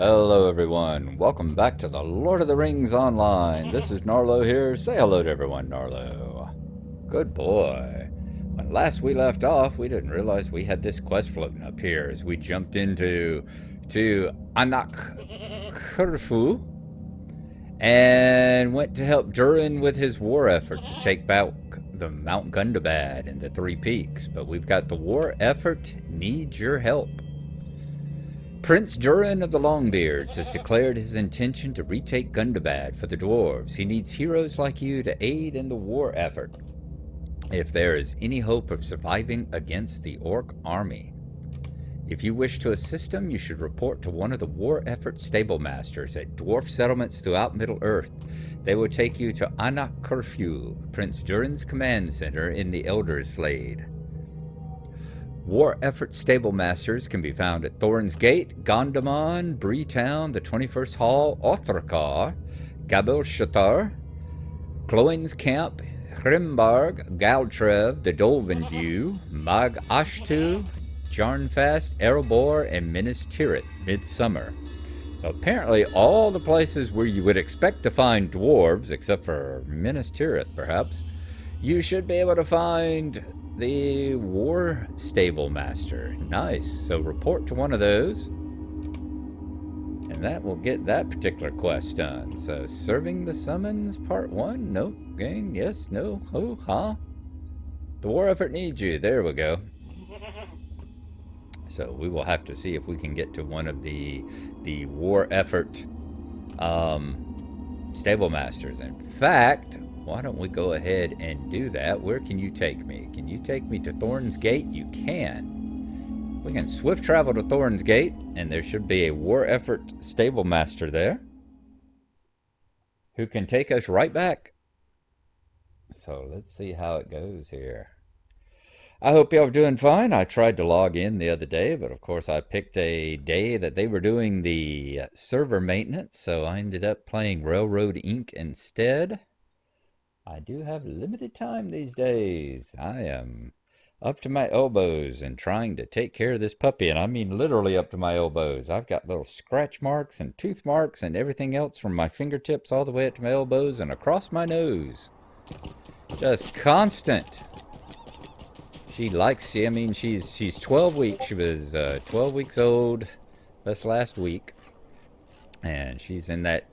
Hello everyone, welcome back to the Lord of the Rings Online. This is Narlo here. Say hello to everyone, Narlo. Good boy. When last we left off, we didn't realize we had this quest floating up here as we jumped into Anak Khurfu and went to help Durin with his war effort to take back the Mount Gundabad and the Three Peaks. But we've got the war effort needs your help. Prince Durin of the Longbeards has declared his intention to retake Gundabad for the dwarves. He needs heroes like you to aid in the war effort, if there is any hope of surviving against the orc army. If you wish to assist him, you should report to one of the war effort stable masters at dwarf settlements throughout Middle-earth. They will take you to Anak Khurfu, Prince Durin's command center in the Elderslade. War effort stable masters can be found at Thorin's Gate, Gondomar, Breetown, the 21st Hall, Othrakar, Gabel Shatar, Cloyne's Camp, Hrimbarg, Galtrev, the Dolvenview, Mag Ashtu, Jarnfast, Erebor, and Minas Tirith, Midsummer. So apparently all the places where you would expect to find dwarves, except for Minas Tirith perhaps, you should be able to find the war stable master. Nice. So report to one of those, and that will get that particular quest done. So serving the summons, part 1. Nope. Gain. Yes. No. Oh. Huh. The war effort needs you. There we go. So we will have to see if we can get to one of the war effort stable masters. In fact, why don't we go ahead and do that? Where can you take me? Can you take me to Thorin's Gate? You can. We can swift travel to Thorin's Gate, and there should be a war effort stable master there who can take us right back. So let's see how it goes here. I hope y'all are doing fine. I tried to log in the other day, but of course I picked a day that they were doing the server maintenance, so I ended up playing Railroad Inc. instead. I do have limited time these days. I am up to my elbows in trying to take care of this puppy, and I mean literally up to my elbows. I've got little scratch marks and tooth marks and everything else from my fingertips all the way up to my elbows and across my nose. Just constant. She's 12 weeks. She was 12 weeks old this last week, and she's in that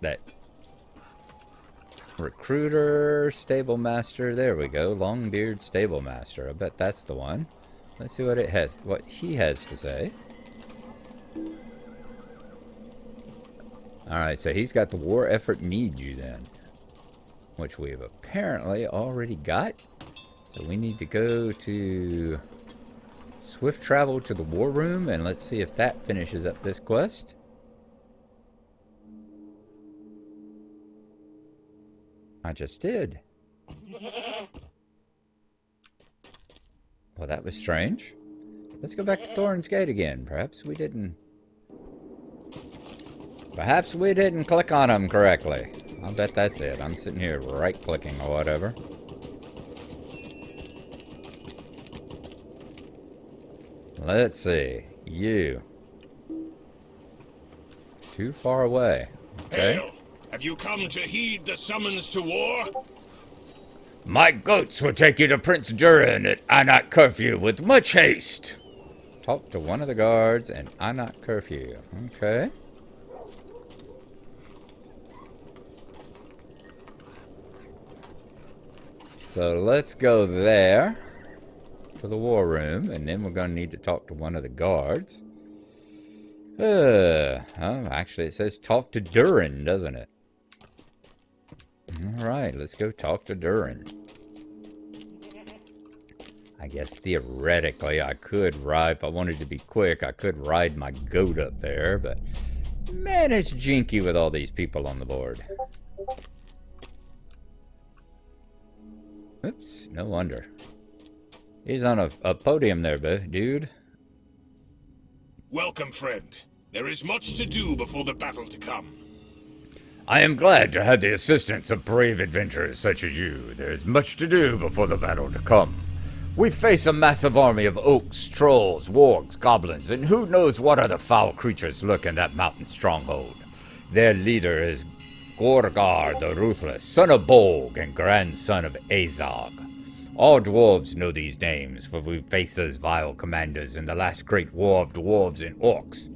recruiter stable master. There we go. Longbeard stable master. I bet that's the one. Let's see what he has to say. Alright, so he's got the war effort needs you then, which we've apparently already got. So we need to go to swift travel to the war room, and let's see if that finishes up this quest. I just did. Well, that was strange. Let's go back to Thorin's Gate again. Perhaps we didn't click on them correctly. I'll bet that's it. I'm sitting here right-clicking or whatever. Let's see. You. Too far away. Okay. Hail. Have you come to heed the summons to war? My goats will take you to Prince Durin at Anak Khurfu with much haste. Talk to one of the guards and Anak Khurfu. Okay. So let's go there to the war room, and then we're going to need to talk to one of the guards. Actually it says talk to Durin, doesn't it? Alright, let's go talk to Durin. I guess theoretically I could ride, if I wanted to be quick, I could ride my goat up there, but man, it's jinky with all these people on the board. Oops, no wonder. He's on a podium there, dude. Welcome, friend. There is much to do before the battle to come. I am glad to have the assistance of brave adventurers such as you. There is much to do before the battle to come. We face a massive army of oaks, trolls, wargs, goblins, and who knows what other foul creatures lurk in that mountain stronghold. Their leader is Gorgar the Ruthless, son of Bolg and grandson of Azog. All dwarves know these names, for we faced those vile commanders in the last great war of dwarves and orcs.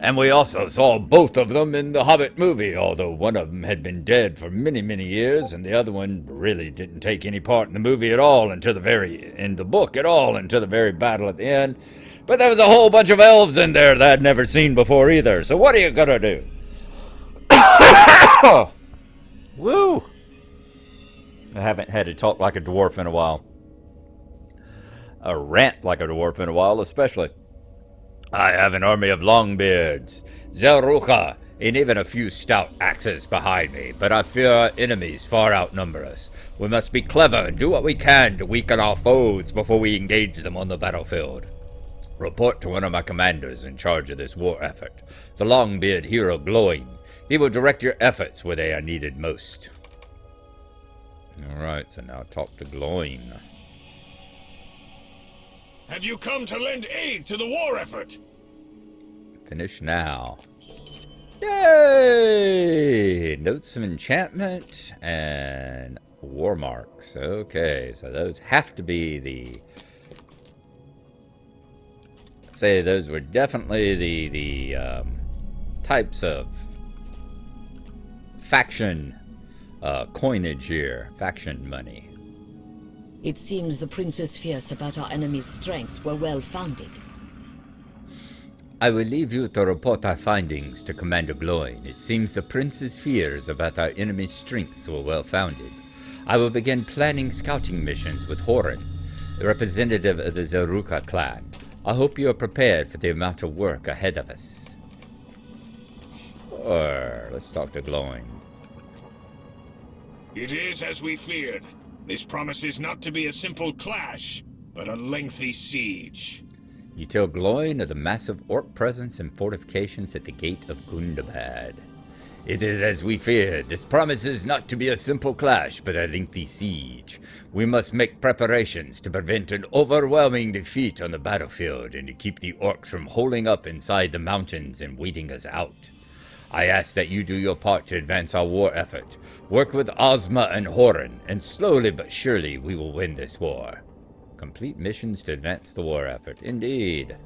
And we also saw both of them in the Hobbit movie, although one of them had been dead for many, many years, and the other one really didn't take any part in the movie at all in the book at all, until the very battle at the end. But there was a whole bunch of elves in there that I'd never seen before either, so what are you gonna do? Woo! I haven't had to talk like a dwarf in a while. A rant like a dwarf in a while, especially. I have an army of longbeards, Zelruka, and even a few stout axes behind me, but I fear our enemies far outnumber us. We must be clever and do what we can to weaken our foes before we engage them on the battlefield. Report to one of my commanders in charge of this war effort, the Longbeard hero Gloin. He will direct your efforts where they are needed most. Alright, so now talk to Gloin. Have you come to lend aid to the war effort? Finish now. Yay! Notes of enchantment and war marks. Okay, so those have to be the... I'd say those were definitely the types of faction coinage here. Faction money. It seems the prince's fears about our enemy's strengths were well founded. I will leave you to report our findings to Commander Gloin. It seems the prince's fears about our enemy's strengths were well founded. I will begin planning scouting missions with Horan, the representative of the Zeruka clan. I hope you are prepared for the amount of work ahead of us. Sure, let's talk to Gloin. It is as we feared. This promises not to be a simple clash, but a lengthy siege. You tell Gloin of the massive orc presence and fortifications at the gate of Gundabad. It is as we feared. This promises not to be a simple clash, but a lengthy siege. We must make preparations to prevent an overwhelming defeat on the battlefield and to keep the orcs from holding up inside the mountains and waiting us out. I ask that you do your part to advance our war effort. Work with Ozma and Horan, and slowly but surely we will win this war. Complete missions to advance the war effort. Indeed.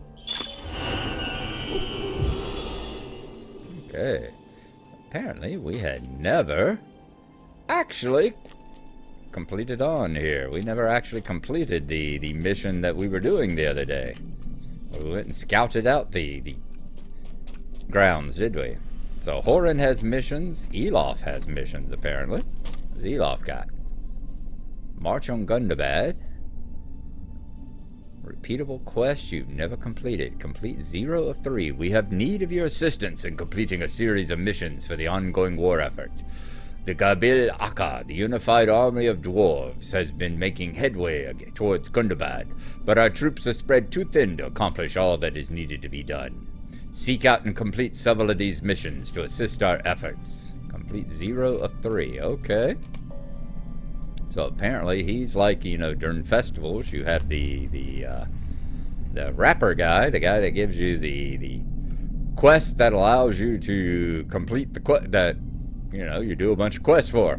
Okay. Apparently we had never actually completed on here. We never actually completed the mission that we were doing the other day. We went and scouted out the grounds, did we? So Horan has missions. Elof has missions, apparently. What's Elof got? March on Gundabad. Repeatable quest you've never completed. Complete 0 of 3. We have need of your assistance in completing a series of missions for the ongoing war effort. The Gabil Aka, the unified army of dwarves, has been making headway towards Gundabad, but our troops are spread too thin to accomplish all that is needed to be done. Seek out and complete several of these missions to assist our efforts. Complete 0 of 3. Okay. So apparently he's like, you know, during festivals you have the rapper guy, the guy that gives you the quest that allows you to complete the quest that, you know, you do a bunch of quests for.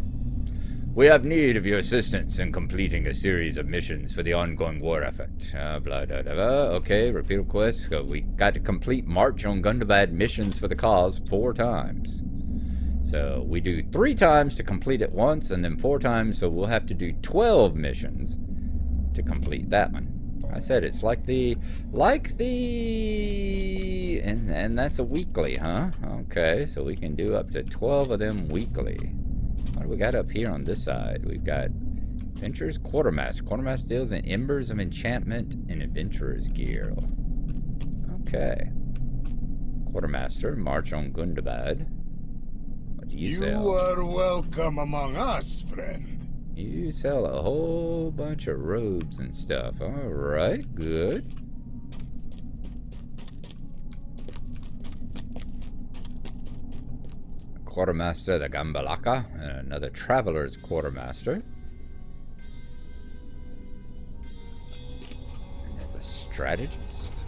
We have need of your assistance in completing a series of missions for the ongoing war effort. Blah, blah, blah, blah. Okay, repeat quest. So we got to complete March on Gundabad missions for the cause 4 times. So we do 3 times to complete it once, and then 4 times, so we'll have to do 12 missions to complete that one. I said it's like the, and that's a weekly, huh? Okay, so we can do up to 12 of them weekly. What do we got up here on this side? We've got Adventurer's Quartermaster. Quartermaster deals in Embers of Enchantment and Adventurer's Gear. Okay. Quartermaster, March on Gundabad. What do you sell? You are welcome among us, friend. You sell a whole bunch of robes and stuff. Alright, good. Quartermaster the Gambalaka, and another Traveler's Quartermaster. strategist.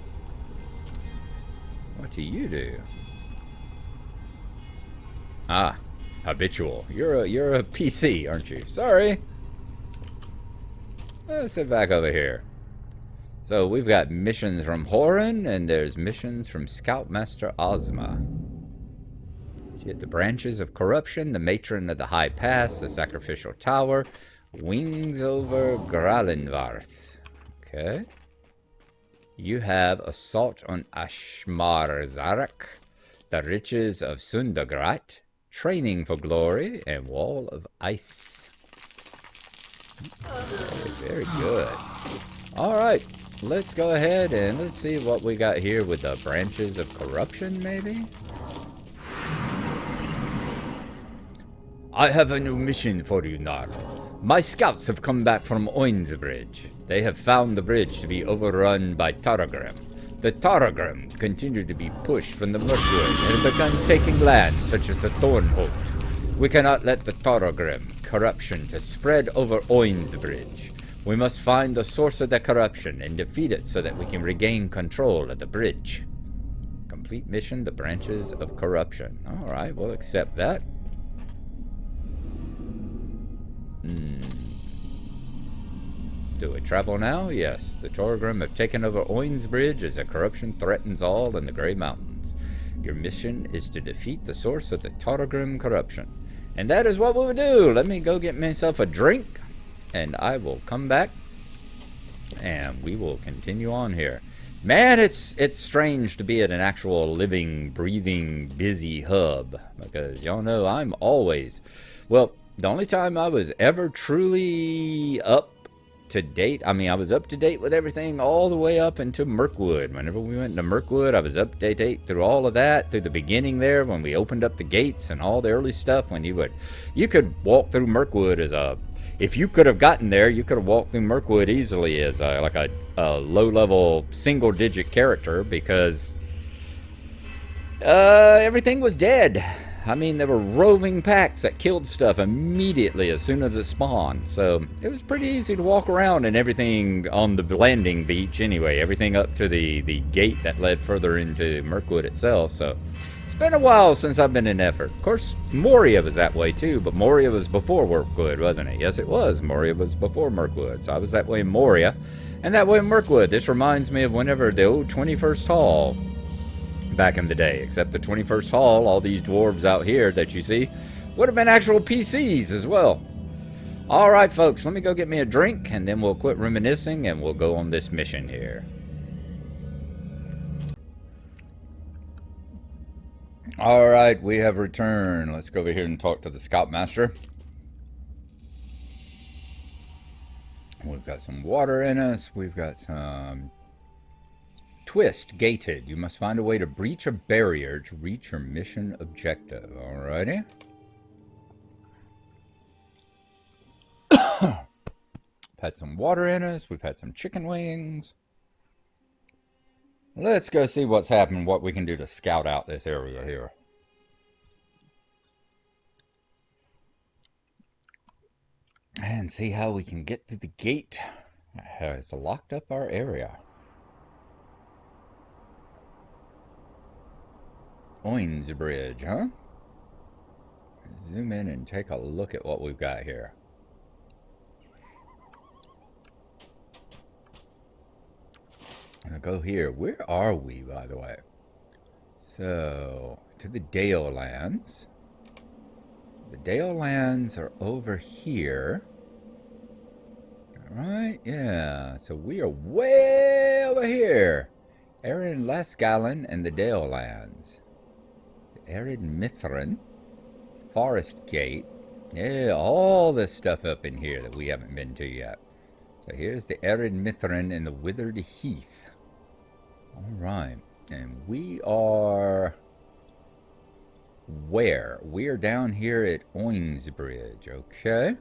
What do you do? Ah, habitual. You're a PC, aren't you? Sorry. Let's sit back over here. So we've got missions from Horan, and there's missions from Scoutmaster Ozma. You get the branches of corruption, the matron of the High Pass, the sacrificial tower, wings over Gralenvarth. Okay. You have assault on Ashmar Zarak, the riches of Sundagrat, training for glory, and wall of ice. Okay, very good. All right. Let's go ahead and let's see what we got here with the branches of corruption, maybe? I have a new mission for you, Narl. My scouts have come back from Oinsbridge. They have found the bridge to be overrun by Taragrim. The Taragrim continue to be pushed from the Mirkwood and have begun taking land such as the Thornholt. We cannot let the Taragrim corruption to spread over Oinsbridge. We must find the source of the corruption and defeat it so that we can regain control of the bridge. Complete mission, the branches of corruption. Alright, we'll accept that. Do we travel now? Yes. The Torgrim have taken over Oinsbridge as the corruption threatens all in the Grey Mountains. Your mission is to defeat the source of the Torgrim corruption. And that is what we will do. Let me go get myself a drink. And I will come back, and we will continue on here. Man, it's strange to be at an actual living, breathing, busy hub. Because y'all know I'm always... Well, the only time I was ever truly up to date... I mean, I was up to date with everything all the way up into Mirkwood. Whenever we went to Mirkwood, I was up to date through all of that. Through the beginning there, when we opened up the gates and all the early stuff. When you could walk through Mirkwood as a... If you could have gotten there, you could have walked through Mirkwood easily as like a low-level, single-digit character because everything was dead. I mean, there were roving packs that killed stuff immediately as soon as it spawned. So it was pretty easy to walk around and everything on the landing beach anyway. Everything up to the gate that led further into Mirkwood itself. So it's been a while since I've been in effort. Of course, Moria was that way too, but Moria was before Mirkwood, wasn't it? Yes, it was. Moria was before Mirkwood. So I was that way in Moria and that way in Mirkwood. This reminds me of whenever the old 21st Hall back in the day, except the 21st Hall, all these dwarves out here that you see would have been actual PCs as well. All right, folks, let me go get me a drink and then we'll quit reminiscing and we'll go on this mission here. All right, we have returned. Let's go over here and talk to the Scoutmaster. We've got some water in us. We've got some twist gated. You must find a way to breach a barrier to reach your mission objective. Alrighty. Had some water in us. We've had some chicken wings. Let's go see what's happened, what we can do to scout out this area here. And see how we can get through the gate. It's locked up our area. Oinsbridge, huh? Zoom in and take a look at what we've got here. I'll go here. Where are we, by the way? So, to the Dale Lands. The Dale Lands are over here. Alright, yeah. So we are way over here. Erin Lascallon and the Dale Lands. Arid Mithrin. Forest Gate. Yeah, all this stuff up in here that we haven't been to yet. So here's the Arid Mithrin and the Withered Heath. Alright. And we are... where? We're down here at Oinsbridge, okay?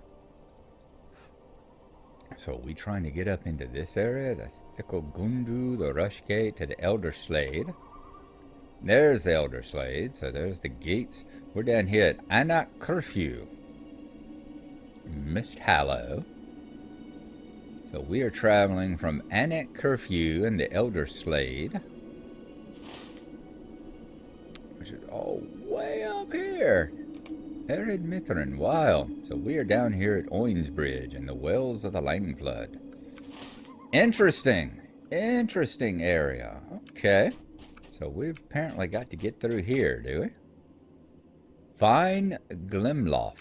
So are we trying to get up into this area? The Sticklegundu, the Rush Gate, to the Elder Slade. There's the Elder Slade, so there's the gates. We're down here at Anak Curfew. Mist Hallow. So we are traveling from Anak Curfew and the Elder Slade, which is all way up here. Erid Mithrin, wow. So we are down here at Oinsbridge in the Wells of the Langflood. Interesting. Interesting area. Okay. So we've apparently got to get through here, do we? Find Glimloff.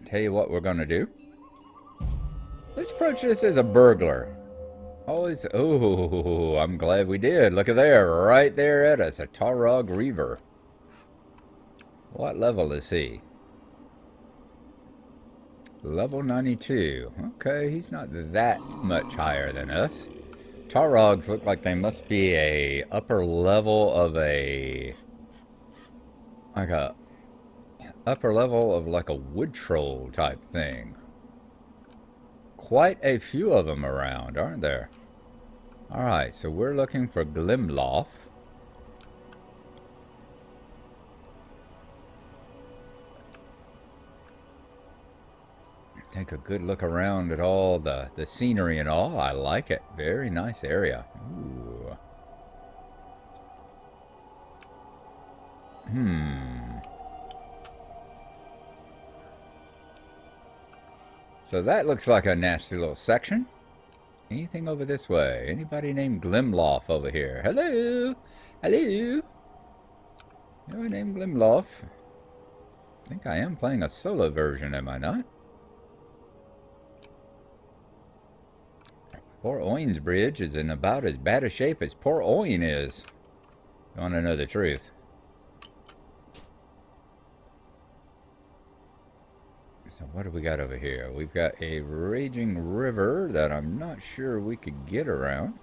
Tell you what we're going to do. Let's approach this as a burglar. Always, oh, I'm glad we did. Look at there, right there at us, a Tarog Reaver. What level is he? Level 92. Okay, he's not that much higher than us. Tarogs look like they must be a upper level of a... like a... upper level of like a wood troll type thing. Quite a few of them around, aren't there? Alright, so we're looking for Glimloff. Take a good look around at all the scenery and all. I like it. Very nice area. Ooh. So that looks like a nasty little section. Anything over this way? Anybody named Glimloff over here? Hello? Hello? Anyone named Glimloff? I think I am playing a solo version, am I not? Poor Oinsbridge is in about as bad a shape as poor Oin is. You want to know the truth. So what do we got over here? We've got a raging river that I'm not sure we could get around.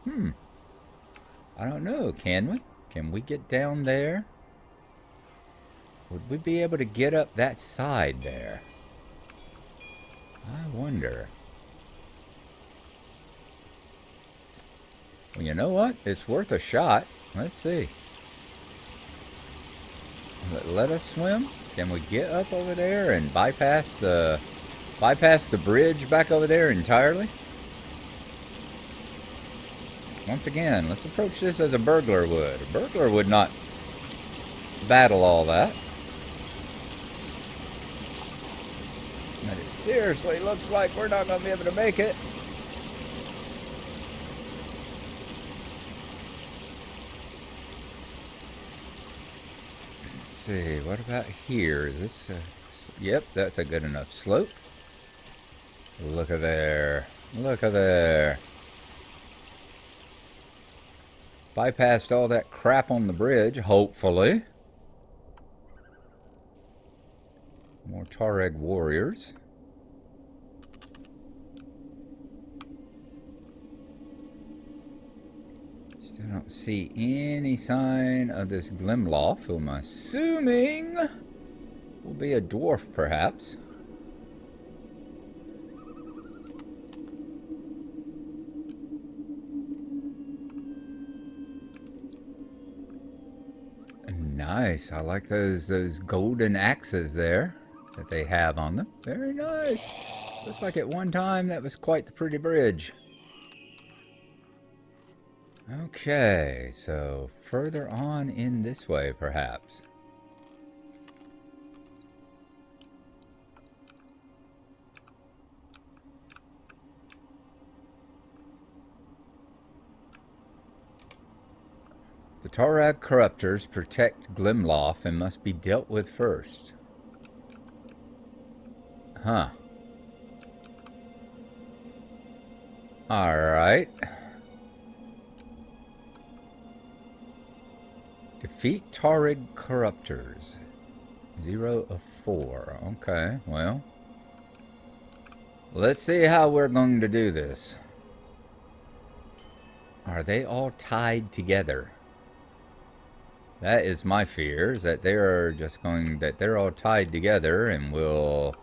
I don't know. Can we? Can we get down there? Would we be able to get up that side there? I wonder. Well, you know what? It's worth a shot. Let's see. Let us swim. Can we get up over there and bypass the bridge back over there entirely? Once again, let's approach this as a burglar would. A burglar would not battle all that. But it seriously looks like we're not going to be able to make it. See, what about here? Is this yep, that's a good enough slope. Look at there. Look at there. Bypassed all that crap on the bridge, hopefully. More Tuareg warriors. Still don't see any sign of this Glimloff, who I'm assuming will be a dwarf, perhaps. Nice. I like those golden axes there that they have on them. Very nice. Looks like at one time that was quite the pretty bridge. Okay, so further on in this way, perhaps. The Tuareg corruptors protect Glimloff and must be dealt with first. Huh. Alright. Defeat Tuareg corruptors. 0 of 4. Okay, well. Let's see how we're going to do this. Are they all tied together? That is my fear, is that they're just going, that they're all tied together and will,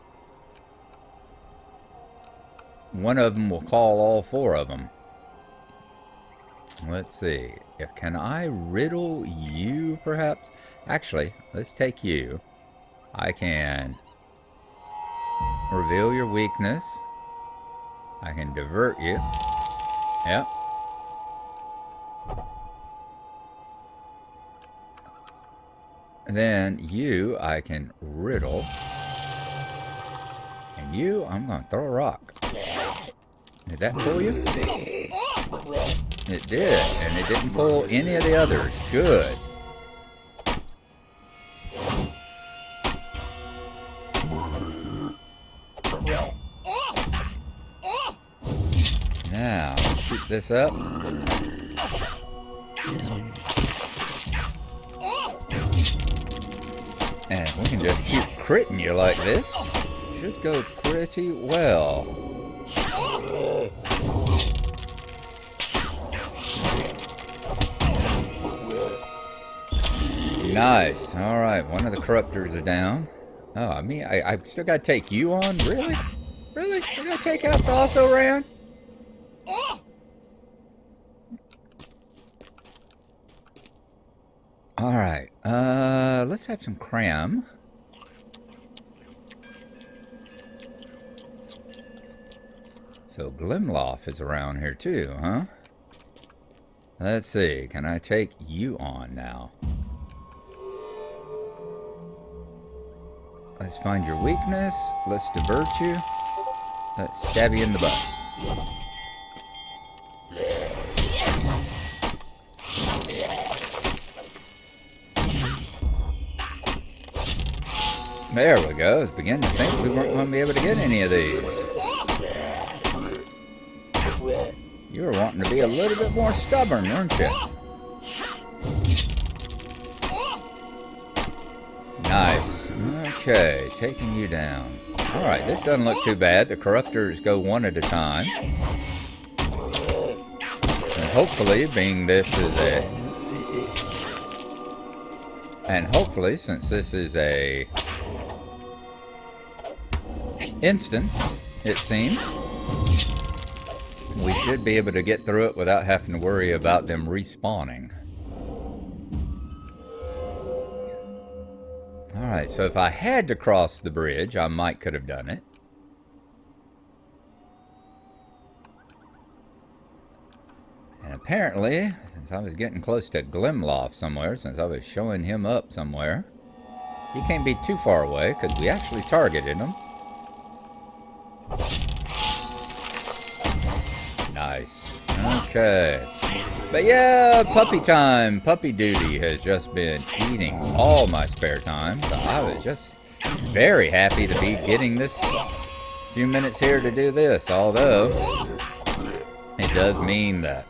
one of them will call all 4 of them. Let's see. Can I riddle you, perhaps? Actually, let's take you. I can reveal your weakness. I can divert you. Yep. And then you, I can riddle. And you, I'm going to throw a rock. Did that pull you? It did. And it didn't pull any of the others. Good. Now, let's keep this up. And we can just keep critting you like this. Should go pretty well. Nice. Alright, one of the corruptors are down. Oh, I mean, I still gotta take you on? Really? Really? I gotta take out the also ran? Alright, let's have some cram. So Glimloff is around here too, huh? Let's see, can I take you on now? Let's find your weakness. Let's divert you. Let's stab you in the butt. There we go. I was beginning to think we weren't going to be able to get any of these. You were wanting to be a little bit more stubborn, weren't you? Nice. Okay, taking you down. Alright, this doesn't look too bad. The corruptors go one at a time. And hopefully, being this is a... And hopefully, since this is a... instance, it seems, we should be able to get through it without having to worry about them respawning. Alright, so if I had to cross the bridge, I might could have done it. And apparently, since I was getting close to Glimloff somewhere, since I was showing him up somewhere, he can't be too far away, because we actually targeted him. Nice. Okay. But yeah, puppy time. Puppy duty has just been eating all my spare time. So I was just very happy to be getting this few minutes here to do this. Although, it does mean that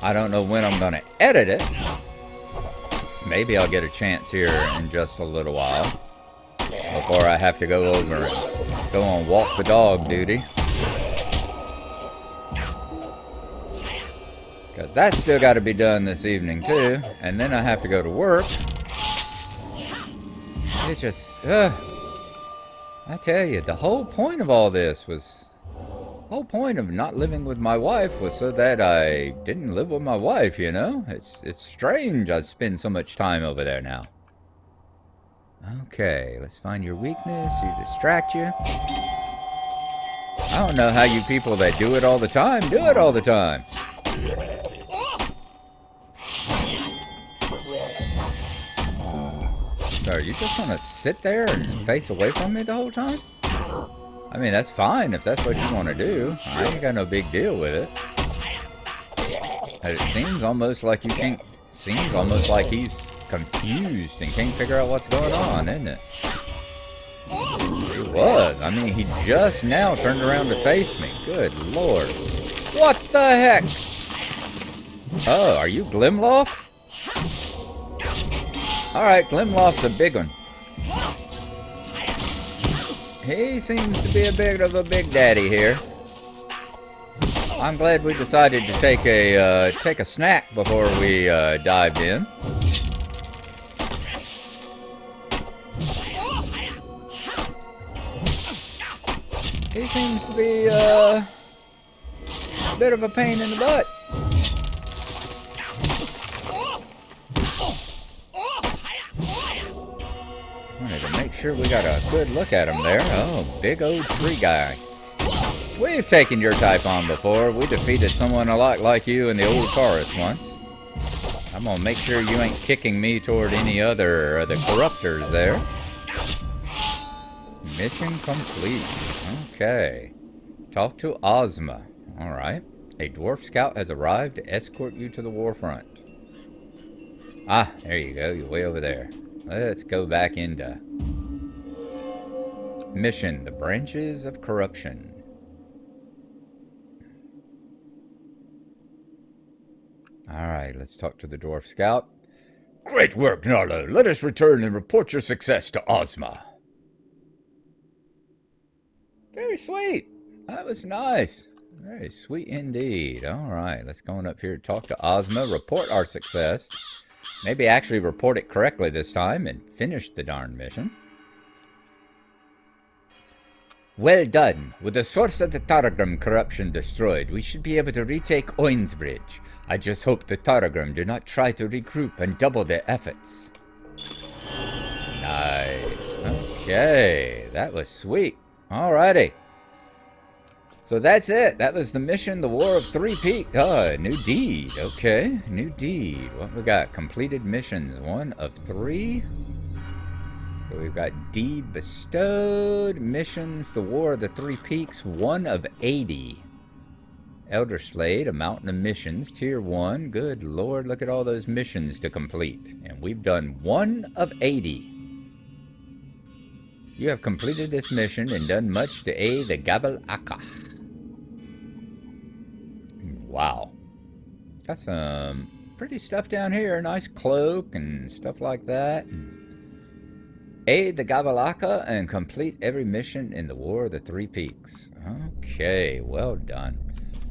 I don't know when I'm going to edit it. Maybe I'll get a chance here in just a little while before I have to go over and go on walk the dog duty. Because that's still got to be done this evening too. And then I have to go to work. It just, I tell you, the whole point of all this was, the whole point of not living with my wife was so that I didn't live with my wife, you know? It's strange I spend so much time over there now. Okay, let's find your weakness, you distract you. I don't know how you people that do it all the time do it all the time. So are you just gonna sit there and face away from me the whole time? I mean, that's fine if that's what you want to do. I ain't got no big deal with it. But it seems almost like you can't... Seems almost like he's confused and can't figure out what's going on, isn't it? He was. I mean, he just now turned around to face me. Good Lord. What the heck? Oh, are you Glimloff? Alright, Glimloff's a big one. He seems to be a bit of a big daddy here. I'm glad we decided to take a snack before we dived in. He seems to be a bit of a pain in the butt. Wanted to sure we got a good look at him there. Oh, big old tree guy. We've taken your type on before. We defeated someone a lot like you in the old forest once. I'm gonna make sure you ain't kicking me toward any other of the corruptors there. Mission complete. Okay. Talk to Ozma. Alright. A dwarf scout has arrived to escort you to the war front. Ah, there you go. You're way over there. Let's go back into mission, the branches of corruption. Alright, let's talk to the dwarf scout. Great work, Narlo. Let us return and report your success to Ozma. Very sweet. That was nice. Very sweet indeed. Alright, let's go on up here, talk to Ozma, report our success. Maybe actually report it correctly this time and finish the darn mission. Well done. With the source of the Taragram corruption destroyed, we should be able to retake Oinsbridge. I just hope the Taragram do not try to regroup and double their efforts. Nice. Okay, that was sweet. Alrighty. So that's it. That was the mission, the War of Three Peaks. Oh, new deed. Okay, new deed. What we got? Completed missions. 1 of 3. So we've got deed bestowed. Missions, the War of the Three Peaks. 1 of 80. Elder Slade, a mountain of missions. Tier 1. Good Lord, look at all those missions to complete. And we've done 1 of 80. You have completed this mission and done much to aid the Gabal Aka. Wow. Got some pretty stuff down here. Nice cloak and stuff like that. Aid the Gabalaka and complete every mission in the War of the Three Peaks. Okay, well done.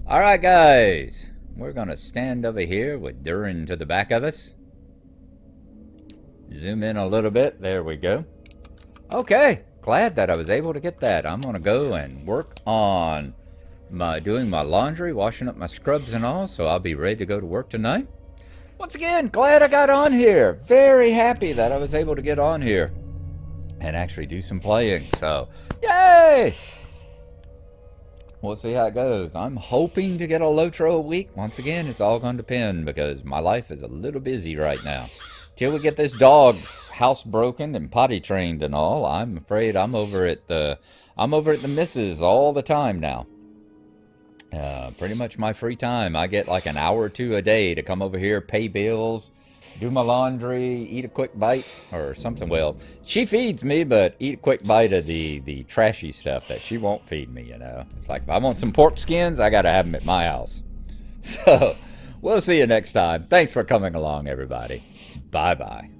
Alright guys, we're going to stand over here with Durin to the back of us. Zoom in a little bit. There we go. Okay, glad that I was able to get that. I'm going to go and work on doing my laundry, washing up my scrubs and all, so I'll be ready to go to work tonight. Once again, glad I got on here. Very happy that I was able to get on here and actually do some playing. So, yay! We'll see how it goes. I'm hoping to get a LOTRO a week. Once again, it's all going to depend because my life is a little busy right now. Till we get this dog housebroken and potty trained and all, I'm afraid I'm over at the missus all the time now. Pretty much my free time. I get like an hour or 2 a day to come over here, pay bills, do my laundry, eat a quick bite or something. Well, she feeds me, but eat a quick bite of the trashy stuff that she won't feed me, you know. It's like if I want some pork skins, I got to have them at my house. So, we'll see you next time. Thanks for coming along, everybody. Bye-bye.